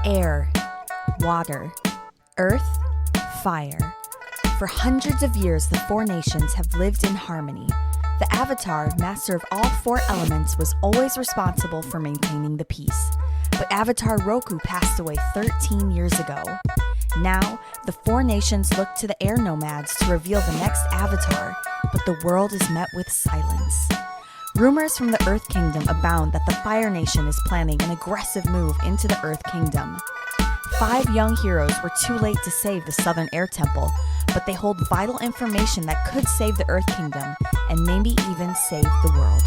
air, water, earth, fire. For hundreds of years, the four nations have lived in harmony. The Avatar, master of all four elements, was always responsible for maintaining the peace. But Avatar Roku passed away 13 years ago. Now, the four nations look to the air nomads to reveal the next Avatar, but the world is met with silence. Rumors from the Earth Kingdom abound that the Fire Nation is planning an aggressive move into the Earth Kingdom. 5 young heroes were too late to save the Southern Air Temple, but they hold vital information that could save the Earth Kingdom and maybe even save the world.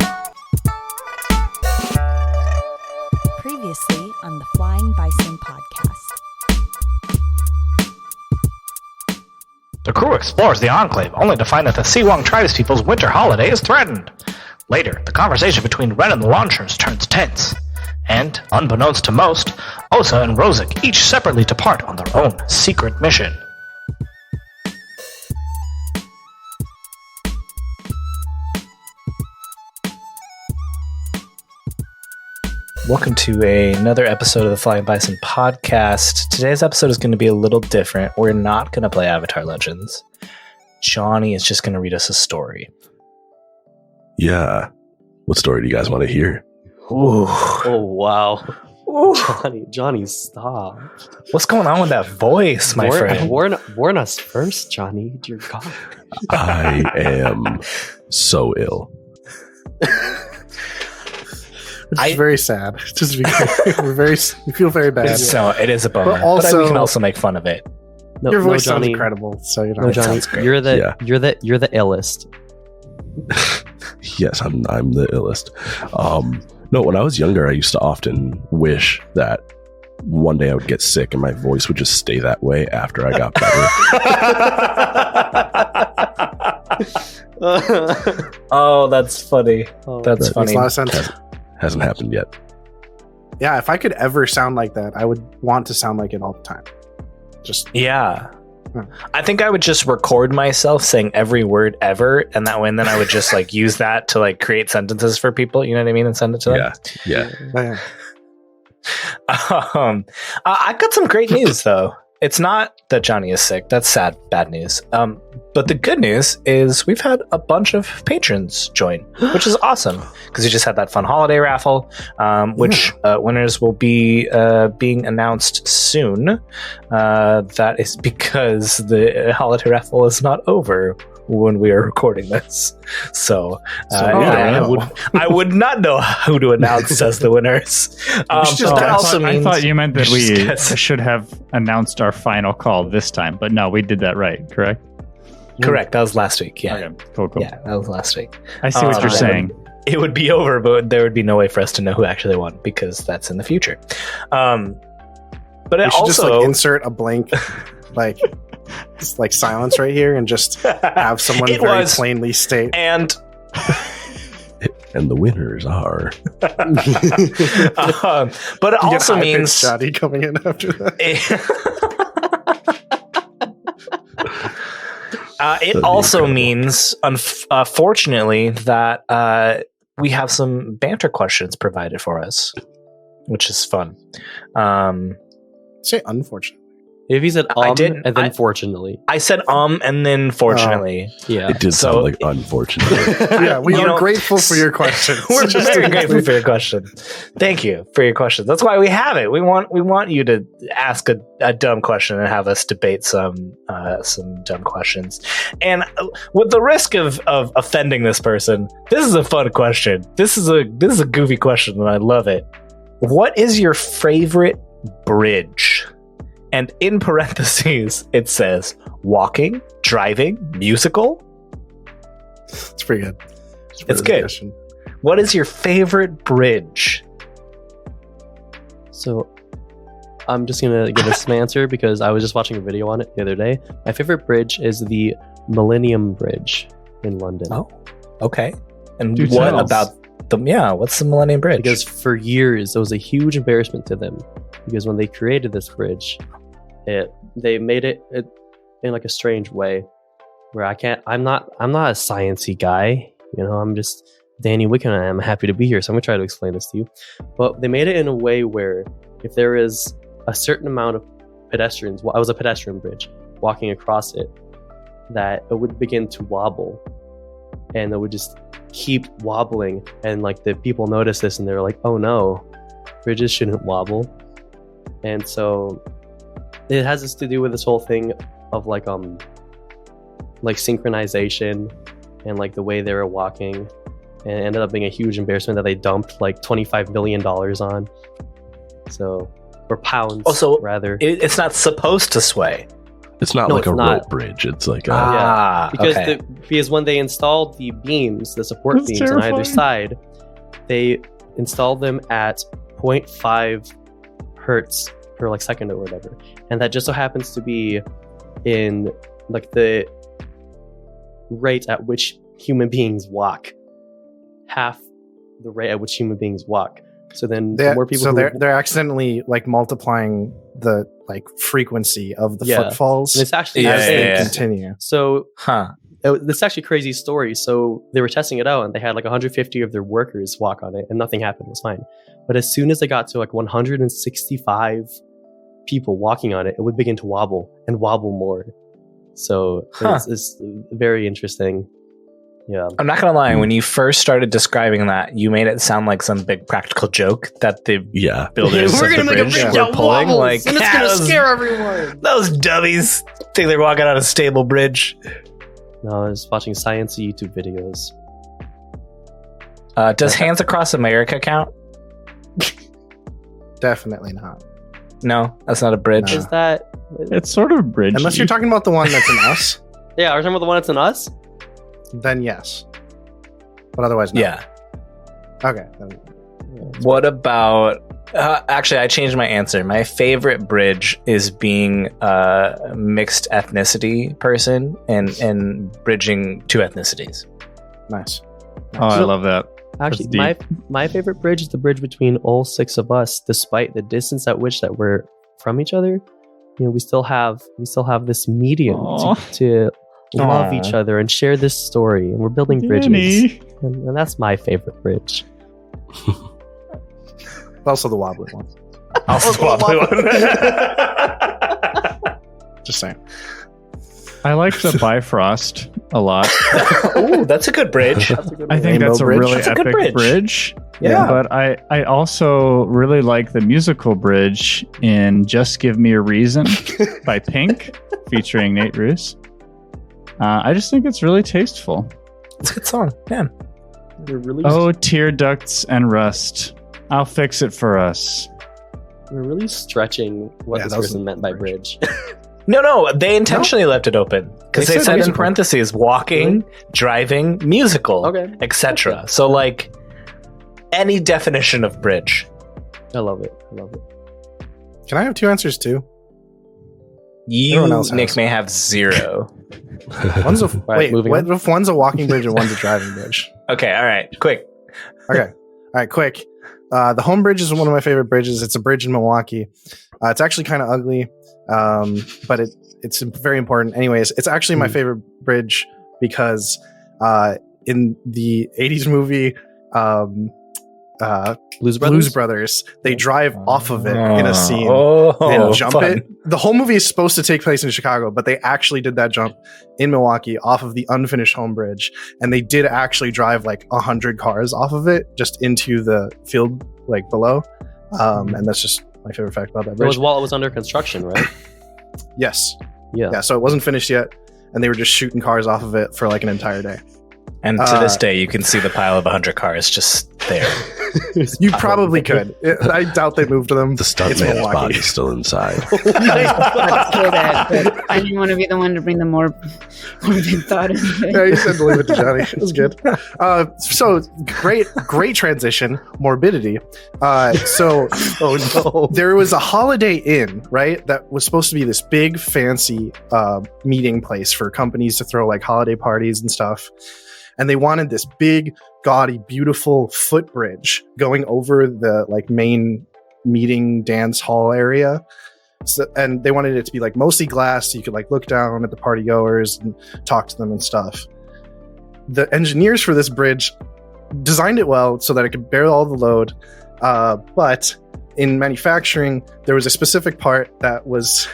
Previously on the Flying Bison Podcast. The crew explores the Enclave, only to find that the Siwang tribespeople's winter holiday is threatened. Later, the conversation between Ren and the launchers turns tense. And, unbeknownst to most, Osa and Rozuk each separately depart on their own secret mission. Welcome to another episode of the Flying Bison Podcast. Today's episode is going to be a little different. We're not going to play Avatar Legends. Johnny is just going to read us a story. Yeah. What story do you guys want to hear? Ooh. Oh, wow. Ooh. Johnny, stop. What's going on with that voice, my friend? Warn us first, Johnny. Dear God. I am so ill. It's very sad. Just because we feel very bad. It is a bummer. But also, we can also make fun of it. Your voice Johnny, sounds incredible. So you know, no, Johnny, you're the illest. Yes, I'm the illest. No, when I was younger, I used to often wish that one day I would get sick and my voice would just stay that way after I got better. Oh, that's funny. That's funny. Makes a lot of sense. Hasn't happened yet. Yeah, if I could ever sound like that, I would want to sound like it all the time. Yeah. I think I would just record myself saying every word ever, and that way, and then I would just like use that to like create sentences for people. You know what I mean, and send it to them. Yeah. I've got some great news though. It's not that Johnny is sick. That's sad, bad news. But the good news is we've had a bunch of patrons join, which is awesome because we just had that fun holiday raffle, which winners will be being announced soon. That is because the holiday raffle is not over when we are recording this. So I would not know who to announce as the winners. I thought you meant that we should have announced our final call this time, but no, we did that right, correct? Correct. That was last week. Yeah. Okay. Cool. Yeah, that was last week. I see what you're saying. It would be over, but there would be no way for us to know who actually won because that's in the future. But we should just like insert a blank, just like silence right here, and just have someone very plainly state. And the winners are. But it also means Johnny coming in after that. It also means, unfortunately, that we have some banter questions provided for us, which is fun. Say unfortunately. If you said I didn't, and then fortunately. I said and then fortunately. Yeah. It did sound like unfortunately. Yeah, we are grateful for your questions. We're very grateful for your questions. Thank you for your questions. That's why we have it. We want you to ask a dumb question and have us debate some dumb questions. And with the risk of offending this person, this is a fun question. This is a goofy question and I love it. What is your favorite bridge? And in parentheses, it says walking, driving, musical. It's pretty good. It's good. Question. What is your favorite bridge? So I'm just going to give us some answer because I was just watching a video on it the other day. My favorite bridge is the Millennium Bridge in London. Oh, okay. And what about them? Yeah, what's the Millennium Bridge? Because for years, it was a huge embarrassment to them. Because when they created this bridge, they made it in like a strange way where I'm not a sciencey guy, you know, I'm just Danny Wicken and I'm happy to be here, so I'm gonna try to explain this to you. But they made it in a way where if there is a certain amount of pedestrians, I was a pedestrian bridge, walking across it, that it would begin to wobble, and it would just keep wobbling, and like the people noticed this and they were like, oh no, bridges shouldn't wobble. And so it has this to do with this whole thing of like synchronization and like the way they were walking, and it ended up being a huge embarrassment that they dumped like $25 million on. So, or pounds, also rather. It's not supposed to sway. It's not like a rope bridge. It's like because when they installed the beams, the support beams on either side, they installed them at 0.5 hertz per like second or whatever, and that just so happens to be in like the rate at which human beings walk, half the rate at which human beings walk. So then more people. So they're accidentally like multiplying the like frequency of the footfalls. And it's actually as they continue. So this is actually a crazy story. So they were testing it out, and they had like 150 of their workers walk on it, and nothing happened. It was fine. But as soon as they got to like 165 people walking on it, it would begin to wobble and wobble more. So it's very interesting. Yeah, I'm not gonna lie. When you first started describing that, you made it sound like some big practical joke that the builders we're of gonna the make a bridge bridge were that pulling. wobbles, Like, and it's gonna scare everyone. Those dummies think they're walking on a stable bridge. No, I was watching science YouTube videos. Does Hands Across America count? Definitely not. No, that's not a bridge. Is that? It's sort of a bridge. Unless you're talking about the one that's in Us. Yeah, are we talking about the one that's in Us? Then yes. But otherwise, no. Yeah. Okay. What about... actually, I changed my answer. My favorite bridge is being a mixed ethnicity person and bridging two ethnicities. Nice. Oh, I love that. Actually, my favorite bridge is the bridge between all six of us, despite the distance at which that we're from each other. You know, we still have this medium to love each other and share this story, and we're building bridges, and that's my favorite bridge. Also the wobbly one. Also the wobbly one. Just saying. I like the Bifrost a lot. Oh, that's a good bridge. I think that's a really epic bridge. Yeah. But I also really like the musical bridge in Just Give Me a Reason by Pink, featuring Nate Roos. I just think it's really tasteful. It's a good song. Yeah. Oh, tear ducts and rust. I'll fix it for us. We're really stretching what this person meant by bridge. No, they intentionally left it open because they said in parentheses walking, driving, musical, etc. Okay. So like any definition of bridge. I love it. Can I have two answers too? You, Nick, may have zero. What if one's a walking bridge and one's a driving bridge? Okay, all right, quick. Quick. The home bridge is one of my favorite bridges. It's a bridge in Milwaukee. It's actually kind of ugly, but it's very important. Anyways, it's actually my favorite bridge because in the 80s movie Blues Brothers, they drive off of it in a scene and jump it. The whole movie is supposed to take place in Chicago, but they actually did that jump in Milwaukee off of the unfinished home bridge, and they did actually drive like 100 cars off of it just into the field like below, and that's just my favorite fact about that bridge. It was while it was under construction, right? Yes. Yeah. So it wasn't finished yet, and they were just shooting cars off of it for like an entire day. And to this day, you can see the pile of 100 cars just there. You probably could. I doubt they moved them. The stuntman's body is still inside. I didn't want to be the one to bring the more big thought into it. Yeah, you said to leave it to Johnny. It was good. So great transition. Morbidity. There was a Holiday Inn, right? That was supposed to be this big, fancy meeting place for companies to throw like holiday parties and stuff. And they wanted this big, gaudy, beautiful footbridge going over the like main meeting dance hall area. So, and they wanted it to be like mostly glass, so you could like look down at the party goers and talk to them and stuff. The engineers for this bridge designed it well so that it could bear all the load, but in manufacturing, there was a specific part that was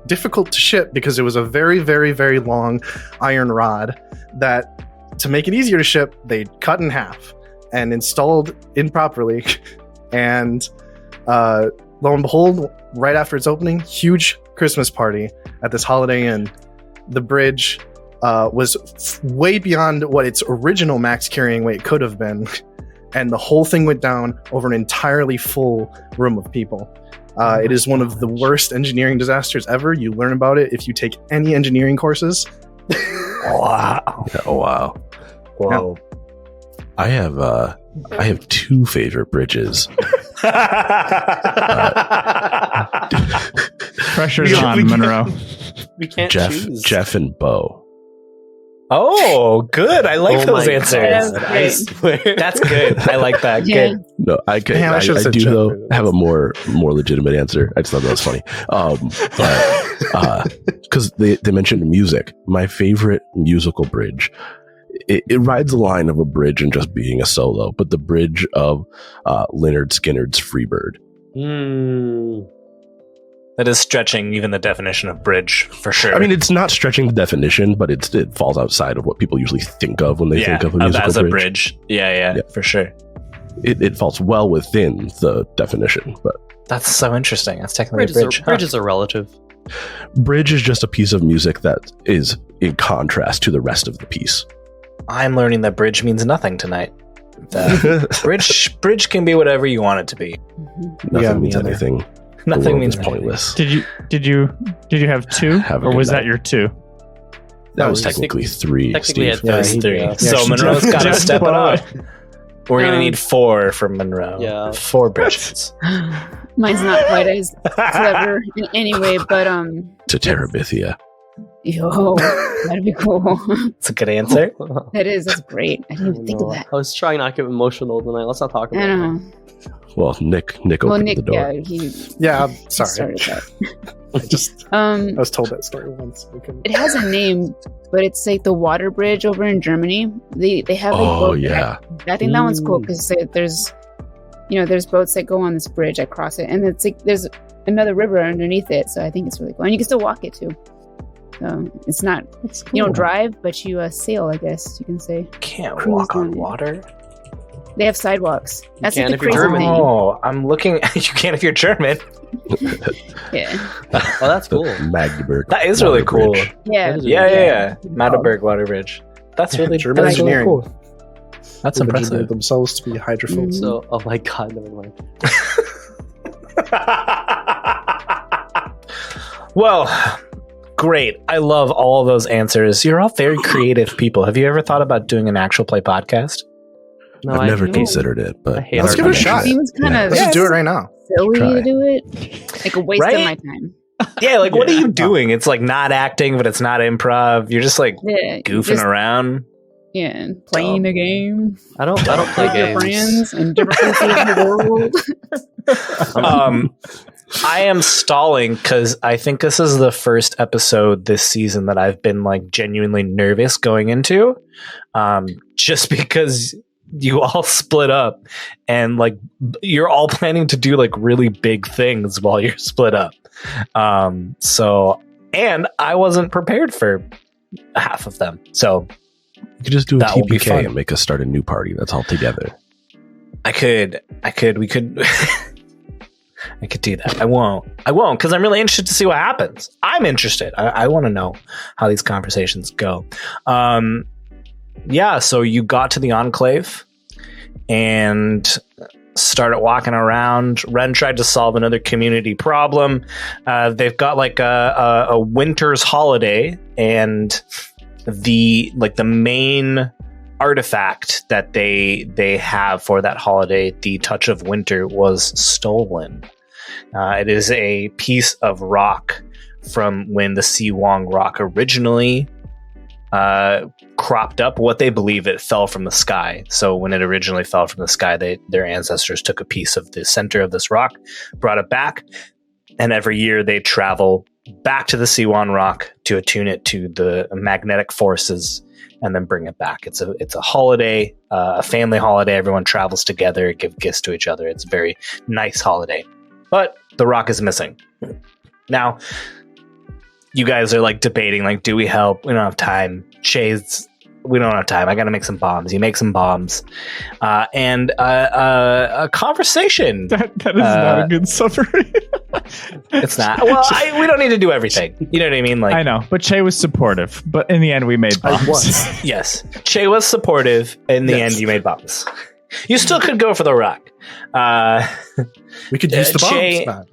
difficult to ship because it was a very, very, very long iron rod that, to make it easier to ship, they cut in half and installed improperly. And lo and behold, right after its opening, huge Christmas party at this Holiday Inn. The bridge was way beyond what its original max carrying weight could have been. And the whole thing went down over an entirely full room of people. It is one of the worst engineering disasters ever. You learn about it if you take any engineering courses. Wow. Oh, wow. Whoa. I have two favorite bridges. Pressure's on, Monroe. We can't choose. Jeff and Bo. Oh, good. I like those my answers. God. I swear. That's good. I like that. Yeah. Good. No, I should've said do Jeff. though have a more legitimate answer. I just thought that was funny. Because they mentioned music. My favorite musical bridge. It rides the line of a bridge and just being a solo, but the bridge of Lynyrd Skynyrd's Freebird. That is stretching even the definition of bridge for sure. I mean, it's not stretching the definition, but it falls outside of what people usually think of when they think of a musical as a bridge. bridge. Yeah, for sure. It falls well within the definition, but That's so interesting. That's technically a bridge. Bridges are relative. bridge is just a piece of music that is in contrast to the rest of the piece. I'm learning that bridge means nothing tonight. Bridge can be whatever you want it to be. Nothing means anything. Nothing means pointless. Did you have two, Have a or good was night. that your two? That was technically three, Technically, Steve. That's three. Yeah. So Monroe's got to Just step it split up. away. We're going to need 4 from Monroe. Yeah. 4 bridges. Mine's not quite as clever in any way, but To Terabithia. yo, that'd be cool. It's a good answer. That is, that's great. I didn't even think of that. I was trying not to get emotional tonight. Let's not talk about I it. know. Well, Nick Well, opened Nick, the door. yeah, he Yeah, I'm sorry. started that. I was told that story once. I couldn't- It has a name, but it's like the water bridge over in Germany. They have like Oh, boats yeah. I think that one's cool because there's boats that go on this bridge that cross it, and it's like there's another river underneath it. So I think it's really cool, and you can still walk it too. So it's not you don't drive, but you sail. I guess you can say Can't Cruise walk on on it. water. they have sidewalks. That's can like if the you're crazy German. thing. Oh, I'm looking. You can if you're German. Yeah, Oh, that's The cool. Magdeburg. That is really Water cool. Bridge. yeah. That is Yeah. Magdeburg Water Bridge. That's really German that's really engineering. cool. That's They engineered impressive. themselves to be hydrophobes. So, oh my god, never mind. Well, great. I love all of those answers. You're all very creative people. Have you ever thought about doing an actual play podcast? No, I've never I considered it, but I hate Let's art give it a collection. shot. Seems kind of Let's just do it right now. silly Try. to do it. Like a waste Right? of my time. Yeah, like what are you doing? It's like not acting, but it's not improv. You're just like Yeah, goofing just, around. yeah, playing a game I don't play with your games. friends in different places of the world. I am stalling because I think this is the first episode this season that I've been like genuinely nervous going into. Just because you all split up and like you're all planning to do like really big things while you're split up. And I wasn't prepared for half of them. So you could just do a That will be fun. TPK and make us start a new party that's all together. we could I could do that. I won't because I'm really interested to see what happens. I'm interested. I want to know how these conversations go. Yeah, so you got to the Enclave and started walking around. Ren tried to solve another community problem. They've got like a winter's holiday, and the main artifact that they have for that holiday, the Touch of Winter, was stolen. It is a piece of rock from when the Si Wong rock originally cropped up. What they believe it fell from the sky. So when it originally fell from the sky, their ancestors took a piece of the center of this rock, brought it back, and every year they travel back to the Si Wong rock to attune it to the magnetic forces and then bring it back. It's a holiday, a family holiday. Everyone travels together, give gifts to each other. It's a very nice holiday. but the rock is missing. Now, you guys are like debating, like, do we help? We don't have time. We don't have time. I got to make some bombs. You make some bombs. And a conversation. That is not a good summary. It's not. Well, we don't need to do everything. You know what I mean? Like, I know, but Che was supportive. But in the end, we made bombs. Yes. Che was supportive. In the end, you made bombs. You still could go for the rock. We could use the bombs, man.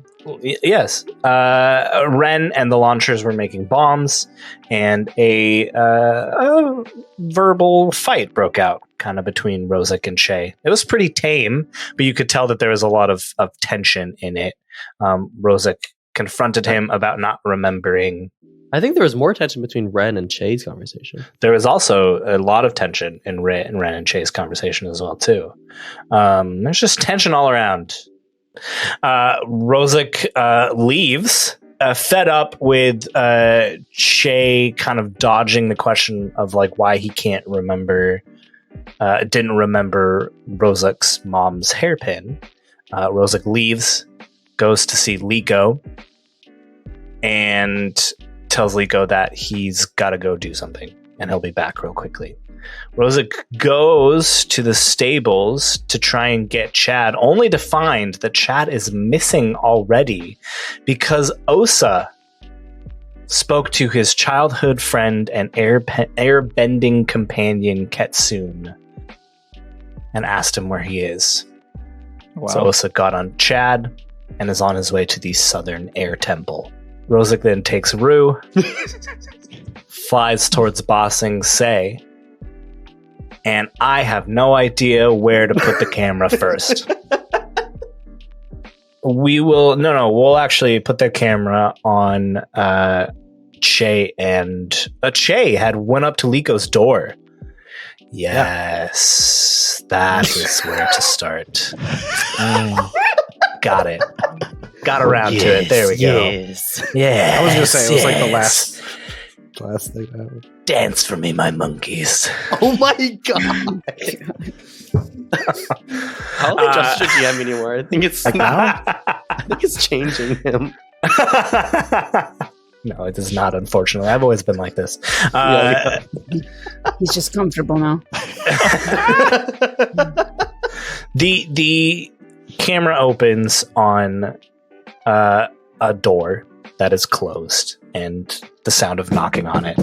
Yes. Ren and the launchers were making bombs, and a verbal fight broke out kind of between Rozuk and Che. It was pretty tame, but you could tell that there was a lot of tension in it. Rozuk confronted him about not remembering. I think there was more tension between Ren and Che's conversation. There was also a lot of tension in Ren and Che's conversation as well, too. There's just tension all around. Rozuk leaves, fed up with Che kind of dodging the question of like why he didn't remember Rozuk's mom's hairpin. Rozuk leaves, goes to see Liko, and tells Liko that he's got to go do something, and he'll be back real quickly. Rozuk goes to the stables to try and get Chad, only to find that Chad is missing already because Osa spoke to his childhood friend and airbending companion Ketsune and asked him where he is. Wow. So Osa got on Chad and is on his way to the Southern Air Temple. Rozuk then takes Rue, flies towards Bossing Se, and I have no idea where to put the camera first. We'll actually put the camera on Che, and Che had went up to Liko's door. Yes, that is where to start. Got it. Got around to it. There we go. Yeah. I was gonna say it was like the last thing that happened. Dance for me, my monkeys. Oh my god! I don't think Josh should DM anymore. I think it's changing him. No, it is not. Unfortunately, I've always been like this. He's just comfortable now. The camera opens on a door that is closed, and the sound of knocking on it.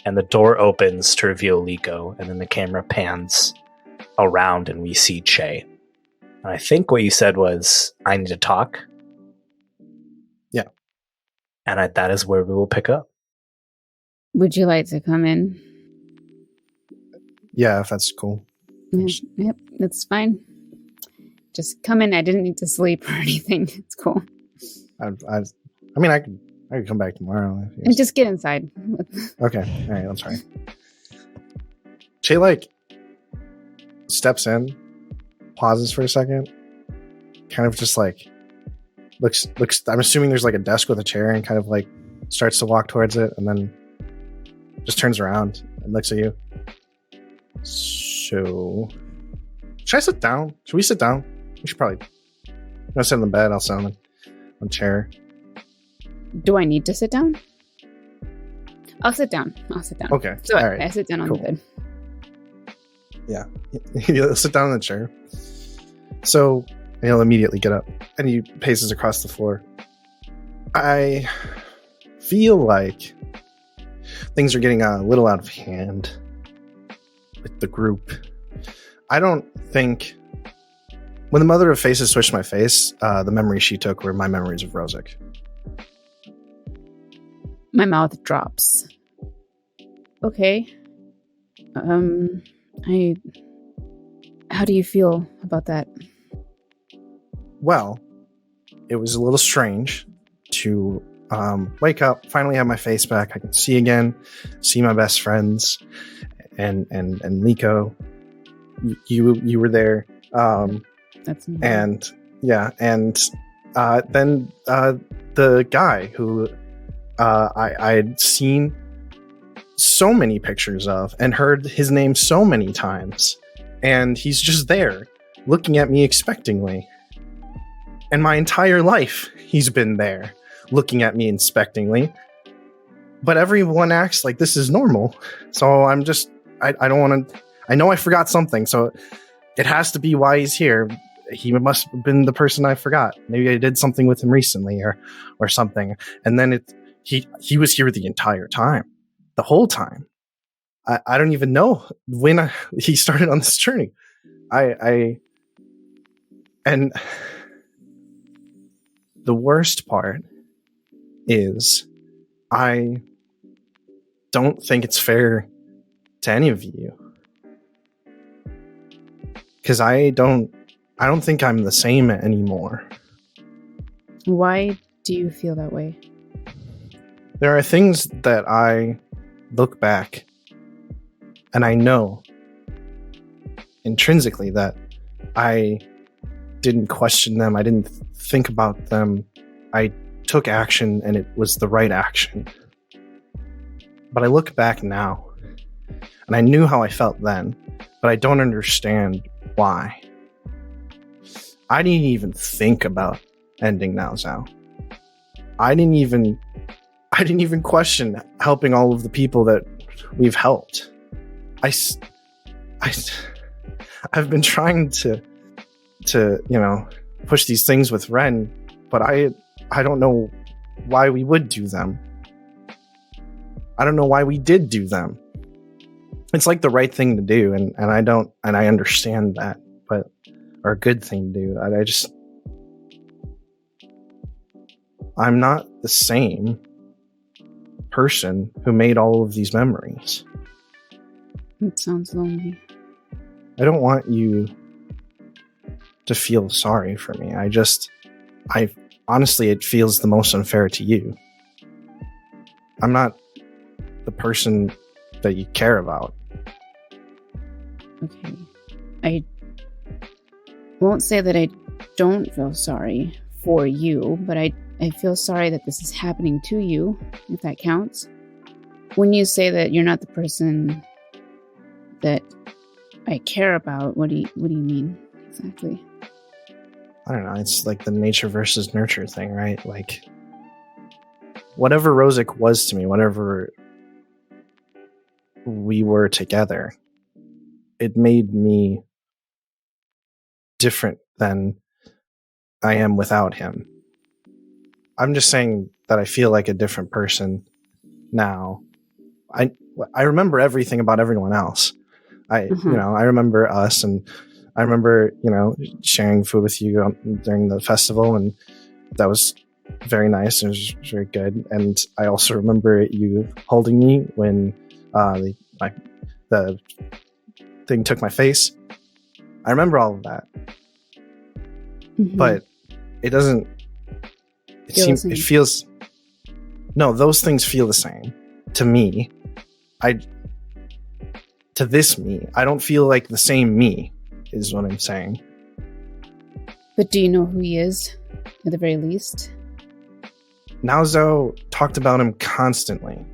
And the door opens to reveal Liko, and then the camera pans around, and we see Che. And I think what you said was, "I need to talk." Yeah. And that is where we will pick up. Would you like to come in? Yeah, if that's cool. Yep, that's fine. Just come in. I didn't need to sleep or anything. It's cool. I mean, I could come back tomorrow. And just get inside. Okay. All right. I'm sorry. Che like steps in, pauses for a second, kind of just like looks. I'm assuming there's like a desk with a chair, and kind of like starts to walk towards it, and then just turns around and looks at you. So, should I sit down? Should we sit down? We should probably. I'll sit on the bed. I'll sit on the chair. Do I need to sit down? I'll sit down. Okay. So all right. I sit down on the bed. Yeah. He'll sit down in the chair. So he'll immediately get up and he paces across the floor. I feel like things are getting a little out of hand with the group. I don't think when the Mother of Faces switched my face, the memories she took were my memories of Rozuk. My mouth drops. Okay. How do you feel about that? Well, it was a little strange to wake up, finally have my face back. I can see again, see my best friends, and Liko. You were there. That's me. And yeah, and then the guy who I had seen so many pictures of and heard his name so many times, and he's just there looking at me expectingly. And my entire life, he's been there, looking at me inspectingly. But everyone acts like this is normal. So I'm just, I don't want to, I know I forgot something. So it has to be why he's here. He must have been the person I forgot. Maybe I did something with him recently or something. And then he was here the entire time, the whole time. I don't even know when he started on this journey. And the worst part is I don't think it's fair to any of you. Because I don't think I'm the same anymore. Why do you feel that way? There are things that I look back and I know intrinsically that I didn't question them. I didn't think about them. I took action and it was the right action. But I look back now and I knew how I felt then, but I don't understand why. I didn't even think about ending Now Zao. I didn't even question helping all of the people that we've helped. I've been trying to push these things with Ren, but I don't know why we would do them. I don't know why we did do them. It's like the right thing to do, and I understand that, but or a good thing to do. I'm not the same person who made all of these memories. It sounds lonely. I don't want you to feel sorry for me. I honestly, it feels the most unfair to you. I'm not the person that you care about. Okay. I won't say that I don't feel sorry for you, but I feel sorry that this is happening to you, if that counts. When you say that you're not the person that I care about, what do you mean exactly? I don't know. It's like the nature versus nurture thing, right? Like, whatever Rozuk was to me, whatever we were together, it made me different than I am without him. I'm just saying that I feel like a different person now. I remember everything about everyone else. I remember us, and I remember, sharing food with you during the festival, and that was very nice. It was very good. And I also remember you holding me when the thing took my face. I remember all of that, but it doesn't. It feels. No, those things feel the same to me. To this me, I don't feel like the same me, is what I'm saying. But do you know who he is, at the very least? Now Zao talked about him constantly.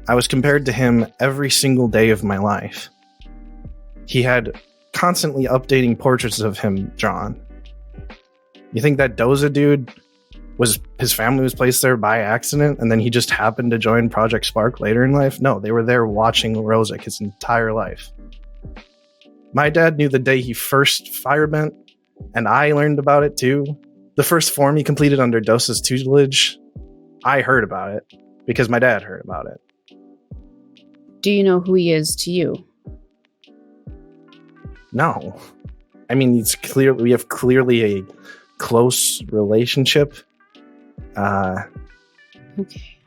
I was compared to him every single day of my life. He had constantly updating portraits of him drawn. You think that Doza dude his family was placed there by accident, and then he just happened to join Project Spark later in life? No, they were there watching Rozuk his entire life. My dad knew the day he first firebent, and I learned about it too. The first form he completed under Dosa's tutelage, I heard about it because my dad heard about it. Do you know who he is to you? No. I mean, we have clearly a close relationship. Okay.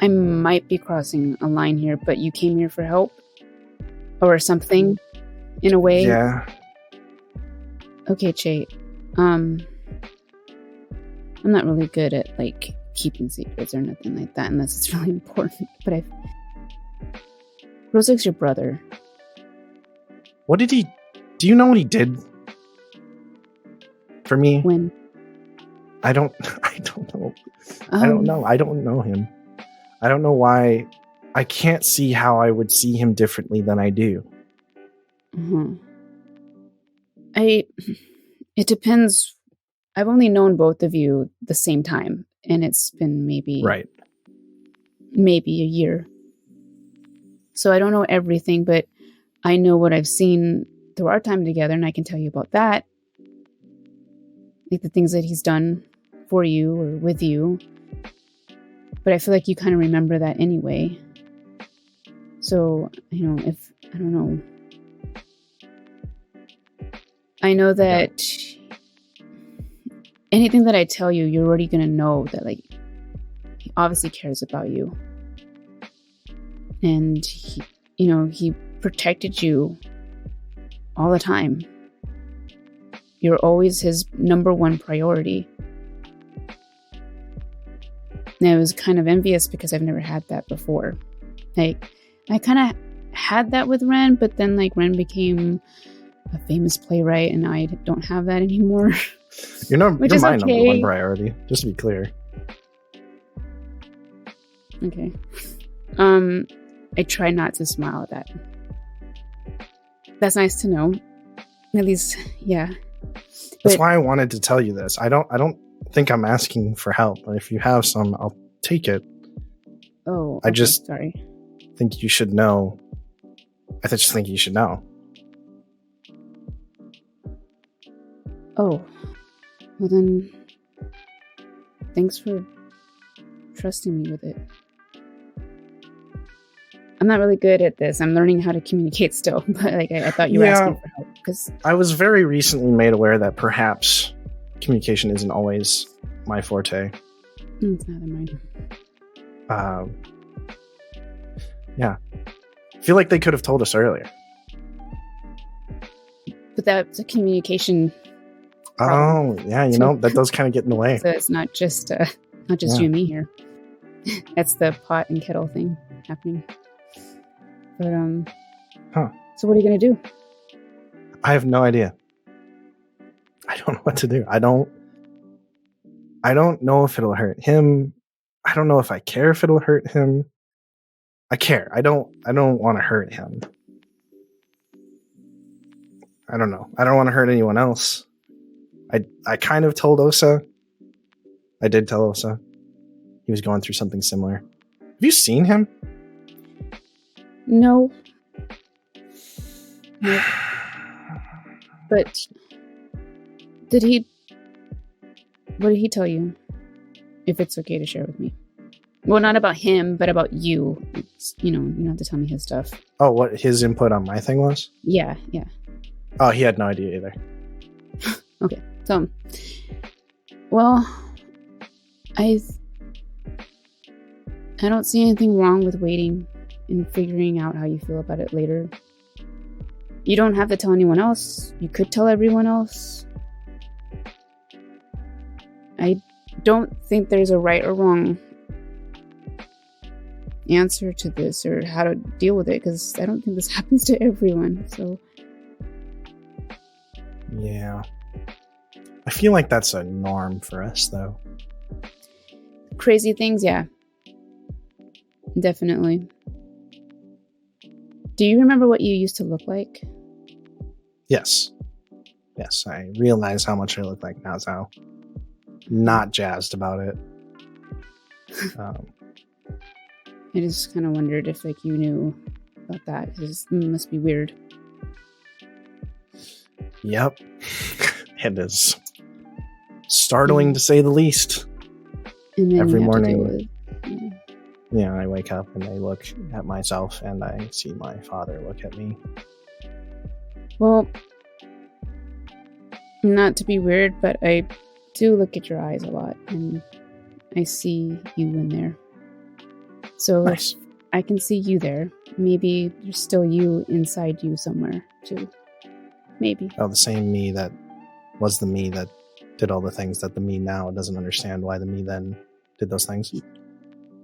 I might be crossing a line here, but you came here for help? Or something, in a way? Yeah. Okay, Chait. I'm not really good at, keeping secrets or nothing like that, unless it's really important. But Rozuk's your brother. What did he... Do you know what he did for me? When? I don't know. I don't know. I don't know him. I don't know why. I can't see how I would see him differently than I do. Mm-hmm. It depends I've only known both of you the same time, and it's been maybe a year. So I don't know everything, but I know what I've seen through our time together, and I can tell you about that. Like the things that he's done for you or with you. But I feel like you kind of remember that anyway. So, I don't know. I know that anything that I tell you, you're already going to know that, like, he obviously cares about you. And, he protected you all the time. You're always his number one priority. And I was kind of envious because I've never had that before. Like, I kind of had that with Ren, but then, like, Ren became a famous playwright, and I don't have that anymore. You're my okay. number one priority, just to be clear. Okay. I try not to smile at that. That's nice to know. At least, yeah. That's why I wanted to tell you this. I don't think I'm asking for help. If you have some, I'll take it. Oh, okay, I just sorry. think you should know. I just think you should know. Oh, well then, thanks for trusting me with it. I'm not really good at this. I'm learning how to communicate still, but like I thought you were asking for help because I was very recently made aware that perhaps communication isn't always my forte. It's neither mine. Yeah, I feel like they could have told us earlier. But that's a communication. Oh, yeah, that does kind of get in the way. So it's not just you and me here. That's the pot and kettle thing happening. But So what are you gonna do? I have no idea. I don't know what to do. I don't know if it'll hurt him. I don't know if I care if it'll hurt him. I care. I don't want to hurt him. I don't know. I don't want to hurt anyone else. I kind of told Osa. I did tell Osa. He was going through something similar. Have you seen him? No. Nope. But what did he tell you? If it's okay to share with me. Well, not about him, but about you. It's, you don't have to tell me his stuff. Oh, what his input on my thing was? Yeah. Oh, he had no idea either. Okay. So, well, I don't see anything wrong with waiting and figuring out how you feel about it later. You don't have to tell anyone else. You could tell everyone else. I don't think there's a right or wrong answer to this or how to deal with it, because I don't think this happens to everyone. So yeah, I feel like that's a norm for us, though. Crazy things, yeah, definitely. Do you remember what you used to look like? Yes, I realize how much I look like now, so not jazzed about it. I just kind of wondered if like you knew about that. It must be weird. Yep. It is startling to say the least. And then every you have to deal morning. with, Yeah, I wake up and I look at myself and I see my father look at me. Well, not to be weird, but I do look at your eyes a lot and I see you in there. So Nice. if I can see you there, maybe there's still you inside you somewhere too. Maybe. Oh, the same me that was the me that did all the things that the me now doesn't understand why the me then did those things.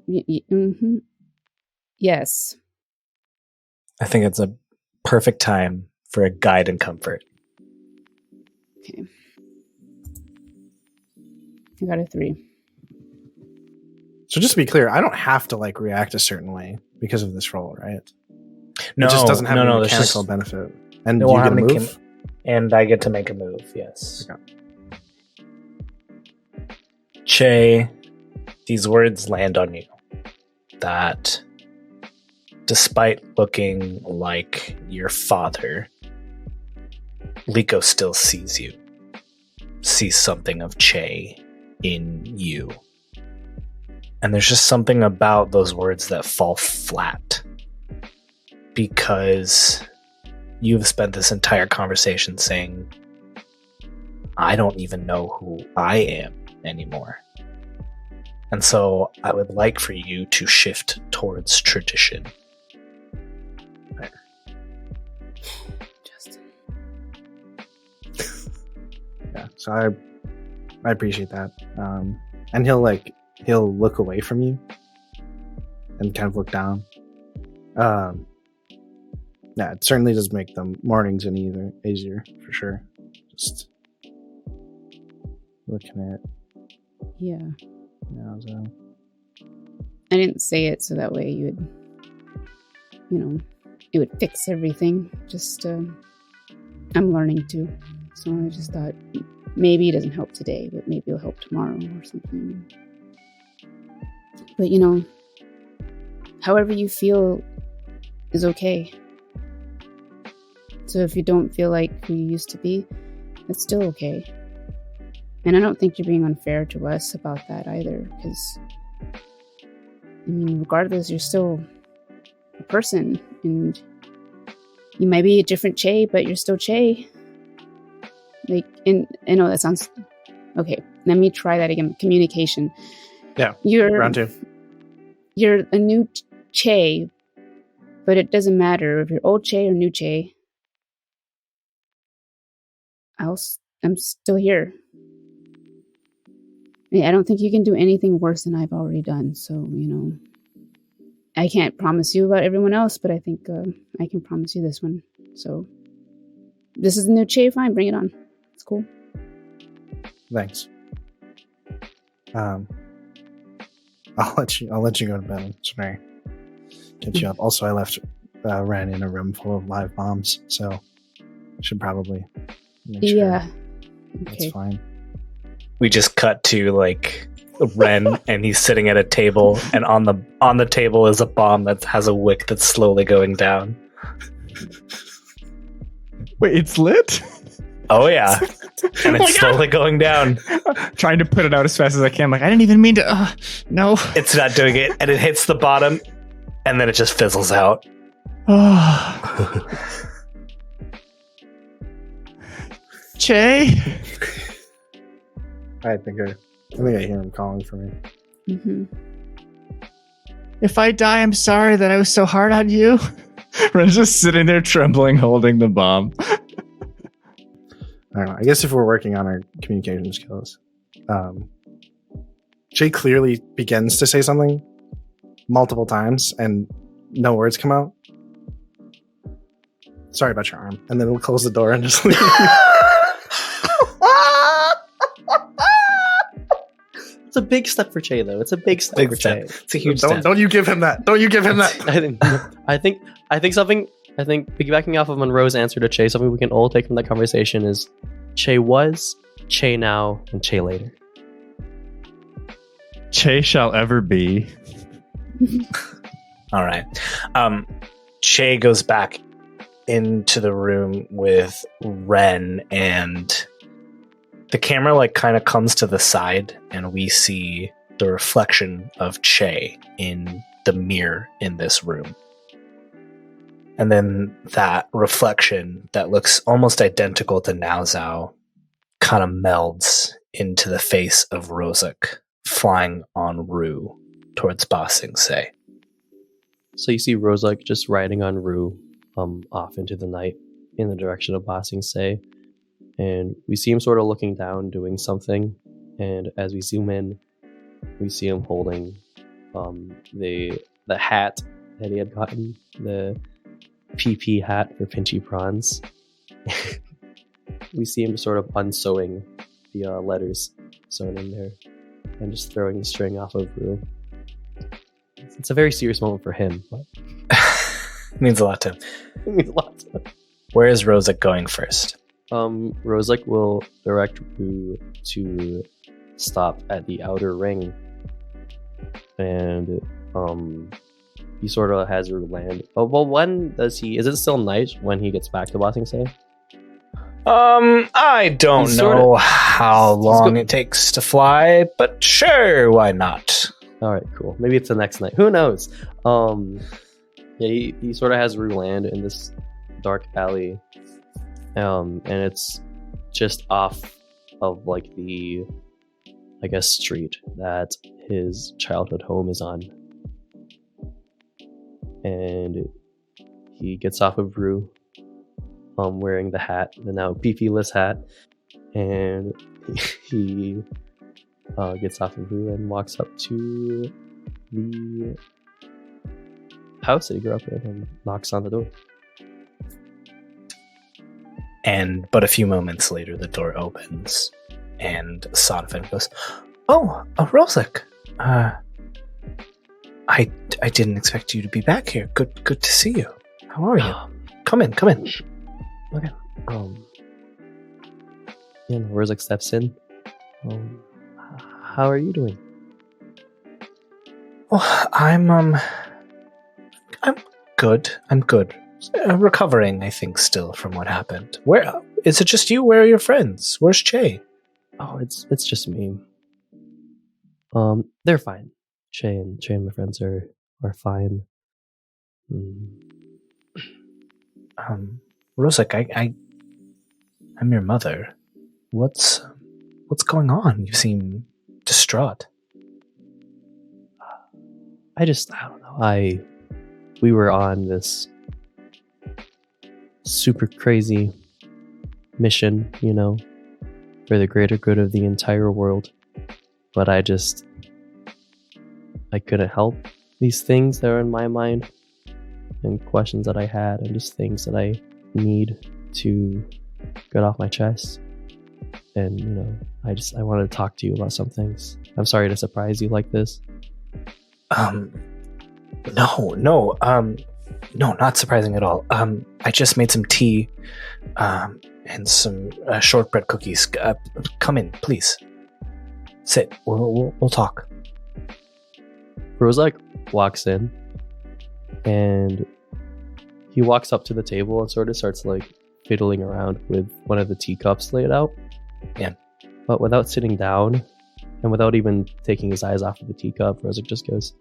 Mm-hmm. Yes. I think it's a perfect time for a guide and comfort. Okay. I got a 3. So just to be clear, I don't have to like react a certain way because of this role, right? No, It just doesn't have any there's mechanical just- benefit. And it you won't get have a any move? and I get to make a move. Yes. Okay. Che, these words land on you. That despite looking like your father, Liko still sees you. Sees something of Che in you. And there's just something about those words that fall flat. Because you've spent this entire conversation saying, I don't even know who I am anymore. And so I would like for you to shift towards tradition. Justin. Yeah, so I appreciate that. And he'll look away from you and kind of look down. Yeah, it certainly does make the mornings any easier for sure. Just looking at Yeah. so. I didn't say it so that way you would, it would fix everything. Just, I'm learning to. So I just thought maybe it doesn't help today, but maybe it'll help tomorrow or something. But, however you feel is okay. So if you don't feel like who you used to be, that's still okay. And I don't think you're being unfair to us about that either, because, regardless, you're still a person, and you might be a different Che, but you're still Che. I know that sounds... Okay, let me try that again. Communication. Yeah, you're round two. You're a new Che, but it doesn't matter if you're old Che or new Che. I'm still here. I don't think you can do anything worse than I've already done. So, I can't promise you about everyone else, but I think I can promise you this one. So, this is the new Che. Fine, bring it on. It's cool. Thanks. I'll let you go to bed. Sorry. Get you up. Also, I left Ren in a room full of live bombs, so should probably make sure. Yeah. That's Okay. fine. We just cut to Ren, and he's sitting at a table, and on the table is a bomb that has a wick that's slowly going down. Wait, it's lit? Oh yeah, and it's slowly going down. Trying to put it out as fast as I can. I didn't even mean to. No. It's not doing it, and it hits the bottom, and then it just fizzles out. Che? I think I hear him calling for me. Mm-hmm. If I die, I'm sorry that I was so hard on you. Ren's just sitting there trembling, holding the bomb. I don't know. I guess if we're working on our communication skills, Jay clearly begins to say something multiple times and no words come out. Sorry about your arm. And then we'll close the door and just leave. It's a big step for Che, though. It's a big step for Che. It's a huge step. Don't you give him that. Don't you give him that. I think piggybacking off of Monroe's answer to Che, something we can all take from that conversation is Che was, Chaenao, and Chaelater. Che shall ever be. All right. Che goes back into the room with Ren, and the camera kind of comes to the side, and we see the reflection of Che in the mirror in this room. And then that reflection that looks almost identical to Naozao kind of melds into the face of Rozuk flying en route towards Ba Sing Se. So you see Rozuk just riding on Rue off into the night in the direction of Ba Sing Se. And we see him sort of looking down, doing something. And as we zoom in, we see him holding the hat that he had gotten, the PP hat for Pinchy Prawns. We see him sort of unsewing the letters sewn in there and just throwing the string off of Rue. It's a very serious moment for him, but It means a lot to him. it means a lot to him. Where is Rozuk going first? Rozuk will direct Rue to stop at the outer ring, and he sort of has her land. Oh well, when does he? Is it still night when he gets back to Ba Sing Se? I don't know how long it takes to fly, but sure, why not? All right, cool. Maybe it's the next night. Who knows? Yeah, he sort of has Rue land in this dark alley, and it's just off of like the, I guess, street that his childhood home is on. And he gets off of Rue, wearing the hat, the now beefy-less hat, and he gets off of Rue and walks up to the house that he grew up in and knocks on the door. And but a few moments later, the door opens, and Sodafin goes, "Oh, Rozuk. I didn't expect you to be back here. Good to see you. How are you? Come in. Okay. Rozuk steps in. How are you doing? Well, I'm good. I'm good. Recovering, I think, still from what happened. Where is it? Just you? Where are your friends? Where's Chae? Oh, it's just me. They're fine. Chae and my friends are fine. Rozuk, I'm your mother. What's going on? You seem distraught. I don't know. We were on this super crazy mission, for the greater good of the entire world. But I couldn't help these things that are in my mind and questions that I had and just things that I need to get off my chest. And, I wanted to talk to you about some things. I'm sorry to surprise you like this. No, not surprising at all. I just made some tea, and some shortbread cookies. Come in, please. Sit. We'll talk. Rozuk walks in, and he walks up to the table and sort of starts fiddling around with one of the teacups laid out. Yeah. But without sitting down, and without even taking his eyes off of the teacup, Rozuk just goes,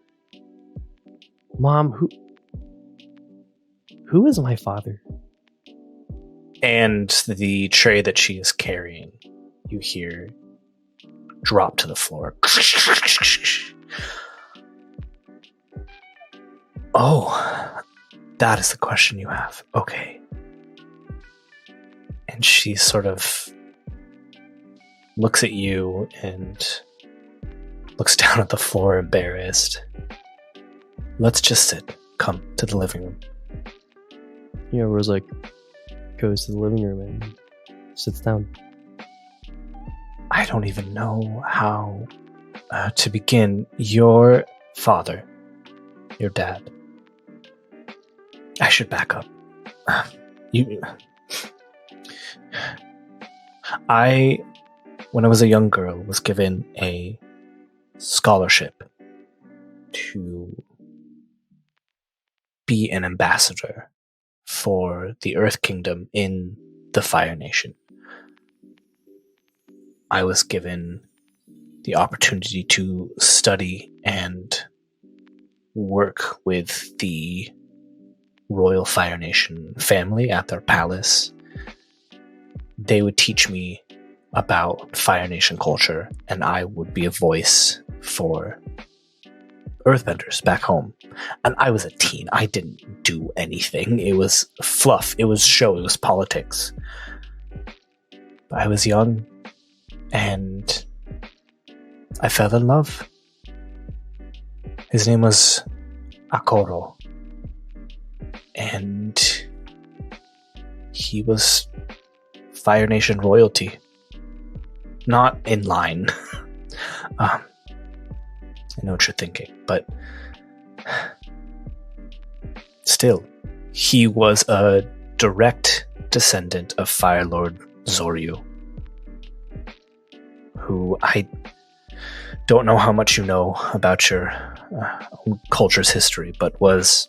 "Mom, who is my father?" And the tray that she is carrying, you hear drop to the floor. Oh, that is the question you have. Okay. And she sort of looks at you and looks down at the floor, embarrassed. Let's just sit. Come to the living room. Rozuk goes to the living room and sits down. I don't even know how to begin. Your father, your dad. I should back up. When I was a young girl, was given a scholarship to be an ambassador for the Earth Kingdom in the Fire Nation. I was given the opportunity to study and work with the Royal Fire Nation family at their palace. They would teach me about Fire Nation culture, and I would be a voice for Earthbenders back home. And I was a teen. I didn't do anything. It was fluff. It was show. It was politics. But I was young, and I fell in love. His name was Akoro. And he was Fire Nation royalty. Not in line. I know what you're thinking, but still, he was a direct descendant of Fire Lord Zoryu, who I don't know how much you know about your own culture's history, but was,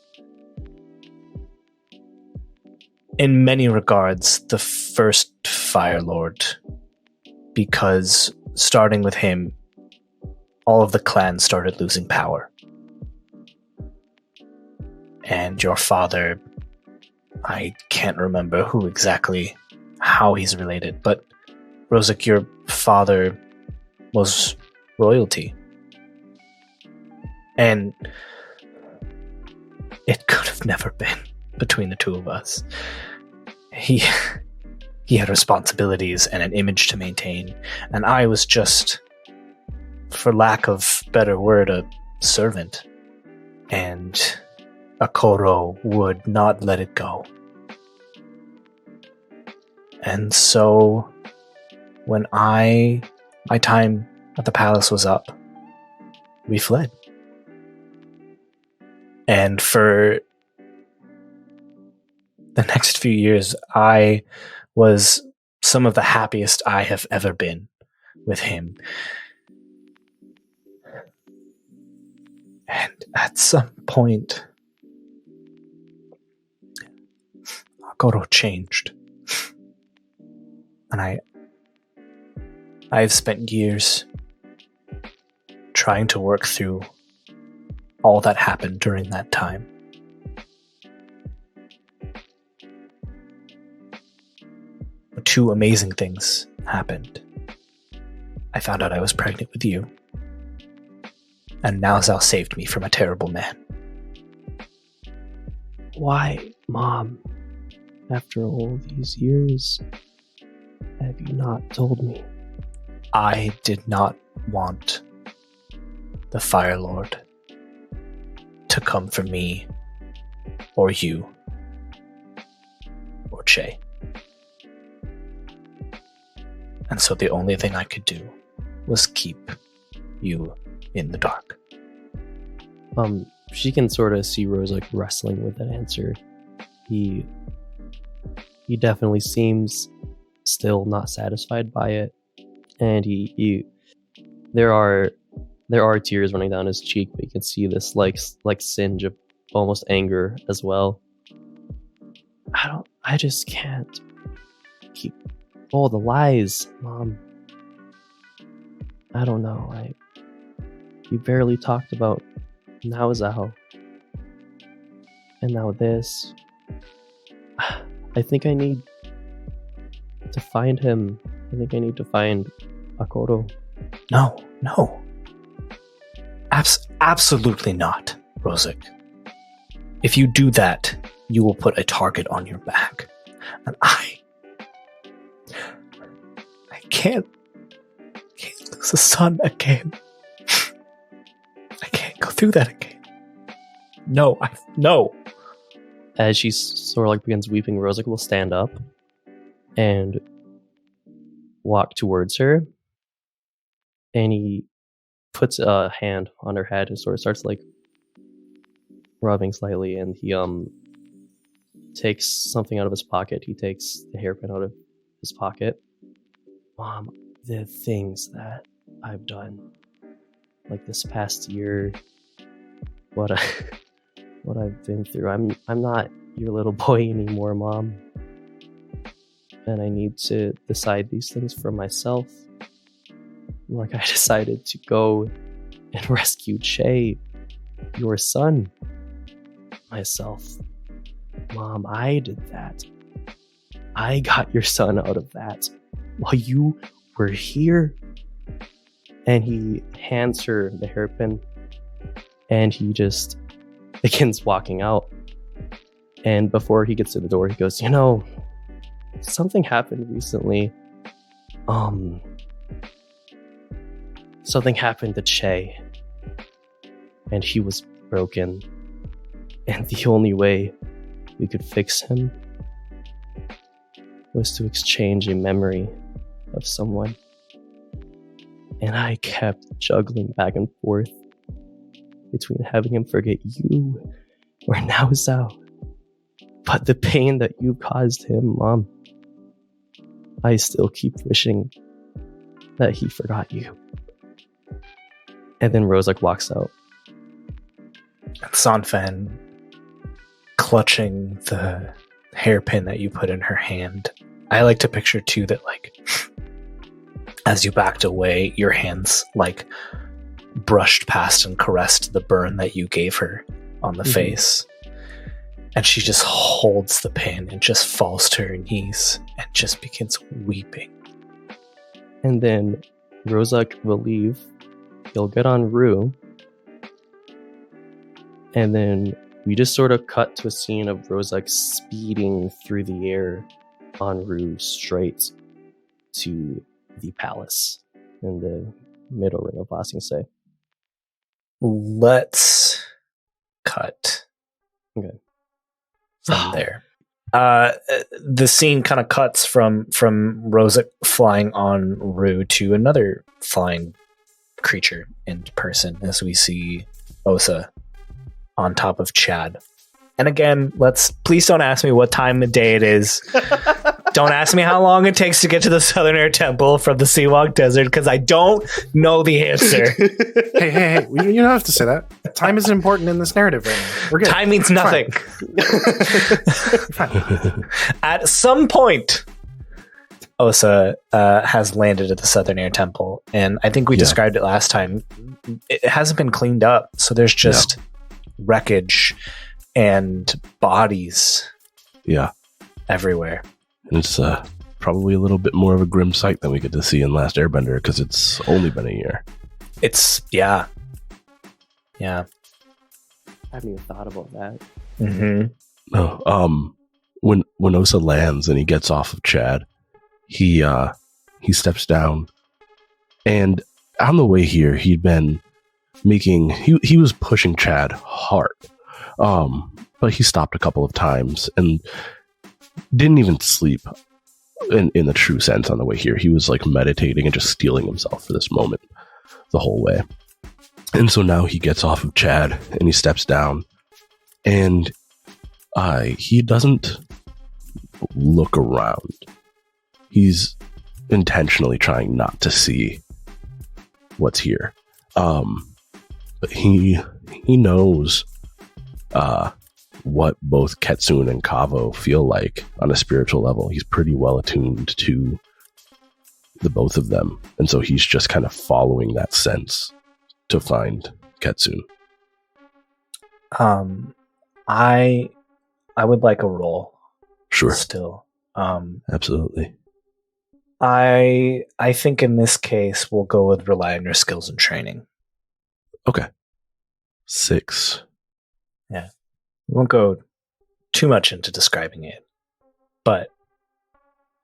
in many regards, the first Fire Lord, because starting with him, all of the clans started losing power. And your father, I can't remember how he's related, but Rozuk, your father was royalty. And it could have never been between the two of us. He had responsibilities and an image to maintain, and I was just, for lack of better word, a servant. And Akoro would not let it go. And so, when my time at the palace was up, we fled. And for the next few years, I was some of the happiest I have ever been with him. And at some point, Akoro changed. And I've spent years trying to work through all that happened during that time. But two amazing things happened. I found out I was pregnant with you. And Nalzal saved me from a terrible man. Why, Mom? After all these years, have you not told me? I did not want the Fire Lord to come for me, or you, or Che. And so the only thing I could do was keep you in the dark. She can sort of see Rozuk wrestling with that answer. He definitely seems still not satisfied by it, and there are tears running down his cheek, but you can see this like singe of almost anger as well. I just can't keep all the lies, Mom. I don't know. You barely talked about Nalzal, and now this. I think I need to find him. I think I need to find Akoro. No. Absolutely not, Rozuk. If you do that, you will put a target on your back. And I can't lose a son again. I can't go through that again. No. As she sort of begins weeping, Rozuk will stand up and walk towards her, and he puts a hand on her head and sort of starts rubbing slightly, and he takes something out of his pocket. He takes the hairpin out of his pocket. Mom, the things that I've done, this past year, what I've been through. I'm not your little boy anymore, Mom. And I need to decide these things for myself. I decided to go and rescue Che, your son, myself. Mom, I did that. I got your son out of that while you were here. And he hands her the hairpin, and he just begins walking out. And before he gets to the door, he goes, something happened recently. Something happened to Che, and he was broken. And the only way we could fix him was to exchange a memory of someone. And I kept juggling back and forth between having him forget you or Nalzal. But the pain that you caused him, Mom, I still keep wishing that he forgot you. And then Rozuk walks out. Sanfen clutching the hairpin that you put in her hand. I like to picture too that like as you backed away, your hands like brushed past and caressed the burn that you gave her on the face. And she just holds the pin and just falls to her knees and just begins weeping. And then Rozuk will leave. He'll get on Rue. And then we just sort of cut to a scene of Rozuk speeding through the air en route straight to the palace in the middle ring of Ba Sing Se. Let's cut. Okay. From there. The scene kind of cuts from Rozuk flying on Rue to another flying creature in person as we see Osa on top of Chad. And again, please don't ask me what time of day it is. Don't ask me how long it takes to get to the Southern Air Temple from the Seawalk Desert, because I don't know the answer. Hey, you don't have to say that. Time isn't important in this narrative right now. We're good. Time means nothing. At some point, Osa has landed at the Southern Air Temple, and I think we described it last time. It hasn't been cleaned up, so there's just wreckage and bodies everywhere. And it's probably a little bit more of a grim sight than we get to see in Last Airbender, because it's only been a year. It's yeah. I haven't even thought about that. Mm-hmm. No, when Osa lands and he gets off of Chad, he steps down, and on the way here he'd been he was pushing Chad hard, but he stopped a couple of times and didn't even sleep in the true sense on the way here. He was like meditating and just steeling himself for this moment the whole way. And so now he gets off of Chad and he steps down, and he doesn't look around. He's intentionally trying not to see what's here. But he knows what both Ketsune and Kavo feel like on a spiritual level. He's pretty well attuned to the both of them, and so he's just kind of following that sense to find Ketsune. I would like a roll. Sure. Still. Absolutely. I think in this case we'll go with rely on your skills and training. Okay. 6. Yeah. We won't go too much into describing it, but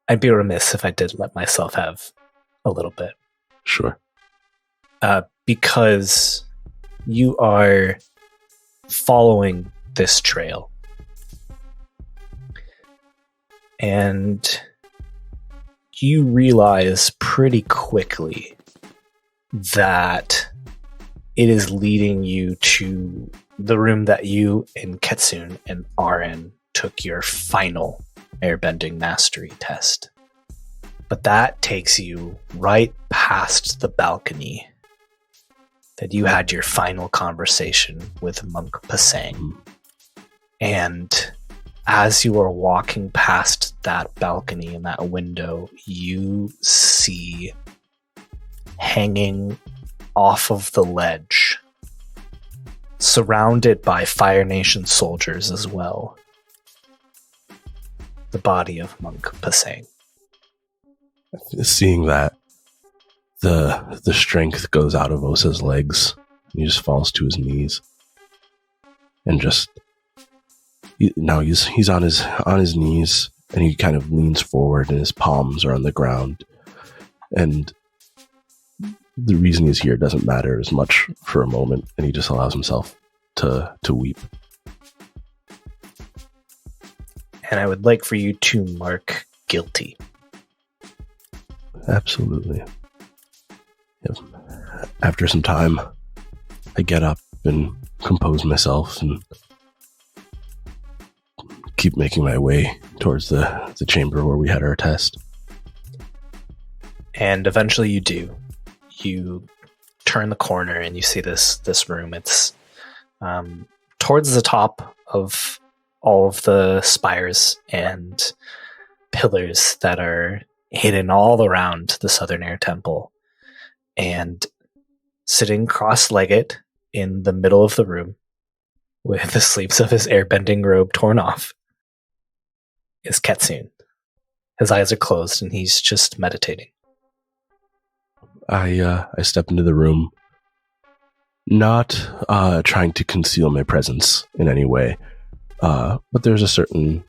I'd be remiss if I did let myself have a little bit. Sure. Because you are following this trail. And you realize pretty quickly that it is leading you to the room that you and Ketsune and Aren took your final airbending mastery test. But that takes you right past the balcony that you had your final conversation with Monk Pasang. And as you are walking past that balcony and that window, you see hanging off of the ledge, surrounded by Fire Nation soldiers as well, the body of Monk Pasang. Seeing that, the strength goes out of Osa's legs, and he just falls to his knees, and just now he's on his knees, and he kind of leans forward, and his palms are on the ground, and the reason he's here doesn't matter as much for a moment, and he just allows himself to weep. And I would like for you to mark guilty. Absolutely. Yep. After some time, I get up and compose myself and keep making my way towards the chamber where we had our test. And eventually you do. You turn the corner and you see this room. It's towards the top of all of the spires and pillars that are hidden all around the Southern Air Temple. And sitting cross-legged in the middle of the room, with the sleeves of his airbending robe torn off, is Ketsune. His eyes are closed and he's just meditating. I step into the room, not trying to conceal my presence in any way, but there's a certain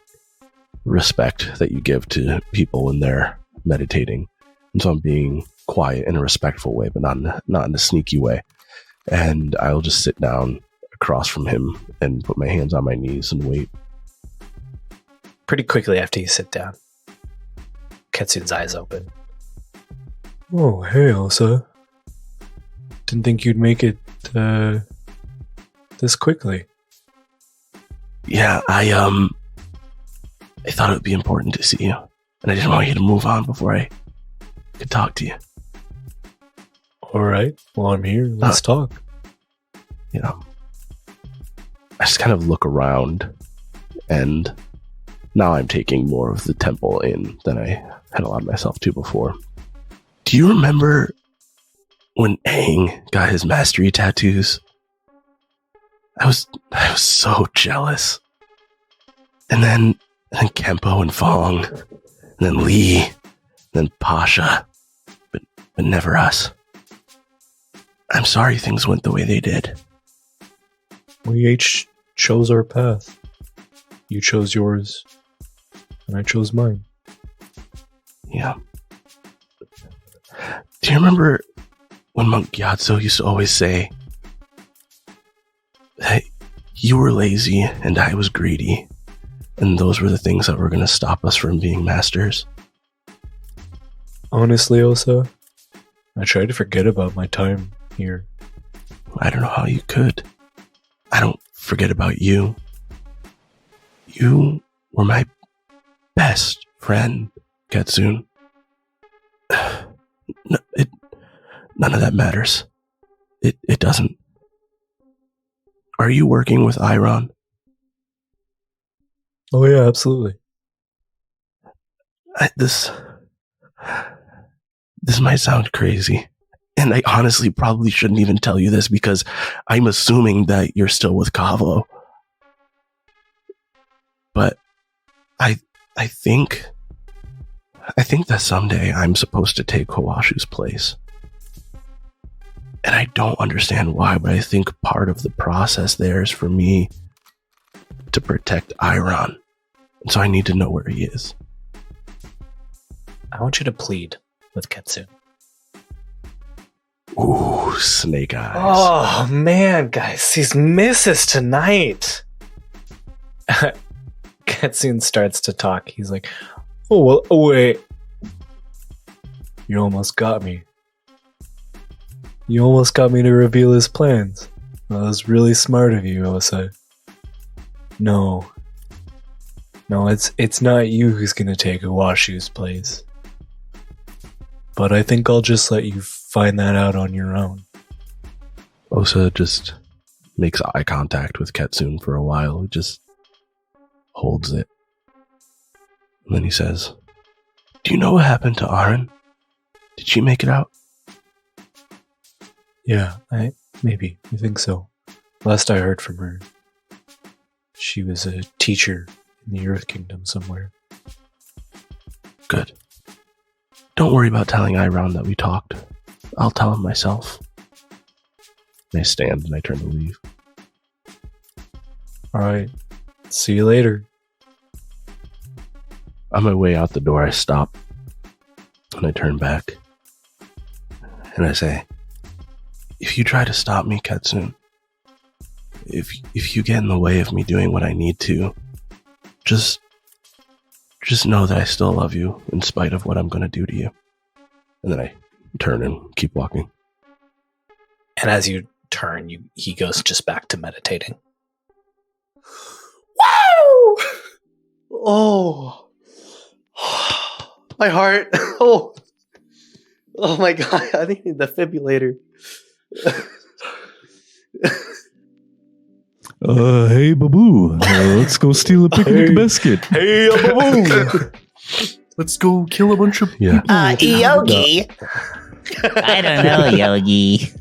respect that you give to people when they're meditating. And so I'm being quiet in a respectful way, but not in a sneaky way. And I'll just sit down across from him and put my hands on my knees and wait. Pretty quickly after you sit down, Ketsune's eyes open. Oh, hey, Alyssa. Didn't think you'd make it this quickly. Yeah, I thought it would be important to see you, and I didn't want you to move on before I could talk to you. All right. Well, I'm here. Let's talk. You know, I just kind of look around, and now I'm taking more of the temple in than I had allowed myself to before. Do you remember when Aang got his mastery tattoos? I was so jealous. And then Kempo and Fong, and then Lee, and then Pasha, but never us. I'm sorry things went the way they did. We each chose our path. You chose yours, and I chose mine. Yeah. Do you remember when Monk Gyatso used to always say that you were lazy and I was greedy, and those were the things that were going to stop us from being masters? Honestly, Alyssa, I try to forget about my time here. I don't know how you could. I don't forget about you. You were my best friend, Ketsune. None of that matters. It doesn't. Are you working with Iron? Oh yeah, absolutely. This might sound crazy, and I honestly probably shouldn't even tell you this because I'm assuming that you're still with Kavo. But I think that someday I'm supposed to take Hawashu's place. And I don't understand why, but I think part of the process there is for me to protect Iron. And so I need to know where he is. I want you to plead with Ketsune. Ooh, snake eyes. Oh, man, guys, these misses tonight. Ketsune starts to talk. He's like, oh, wait. You almost got me. You almost got me to reveal his plans. That was really smart of you, Alyssa. No, it's not you who's gonna take Hawashu's place. But I think I'll just let you find that out on your own. Osa just makes eye contact with Ketsune for a while. He just holds it. And then he says, do you know what happened to Aaron? Did she make it out? Yeah, I think so. Last I heard from her, she was a teacher in the Earth Kingdom somewhere. Good. Don't worry about telling Iron that we talked. I'll tell him myself. And I stand and I turn to leave. Alright, see you later. On my way out the door, I stop and I turn back and I say, if you try to stop me, Ketsune, if you get in the way of me doing what I need to, just know that I still love you in spite of what I'm going to do to you. And then I turn and keep walking. And as you turn, he goes just back to meditating. Wow! Oh. My heart. Oh my God. I need a defibrillator. Hey, Babu, let's go steal a picnic basket. Hey, Babu. Let's go kill a bunch of Yeah. Yogi. I don't know, Yogi.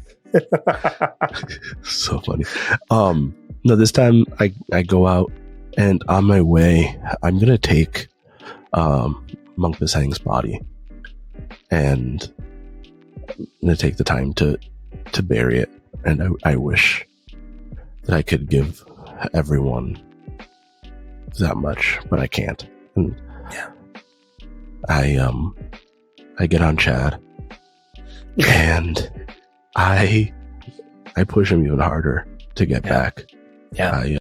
So funny. No, this time I go out, and on my way, I'm gonna take Monk Bisang's body, and I'm gonna take the time to bury it. And I wish that I could give everyone that much, but I can't. And I get on Chad, and I push him even harder to get back. Yeah.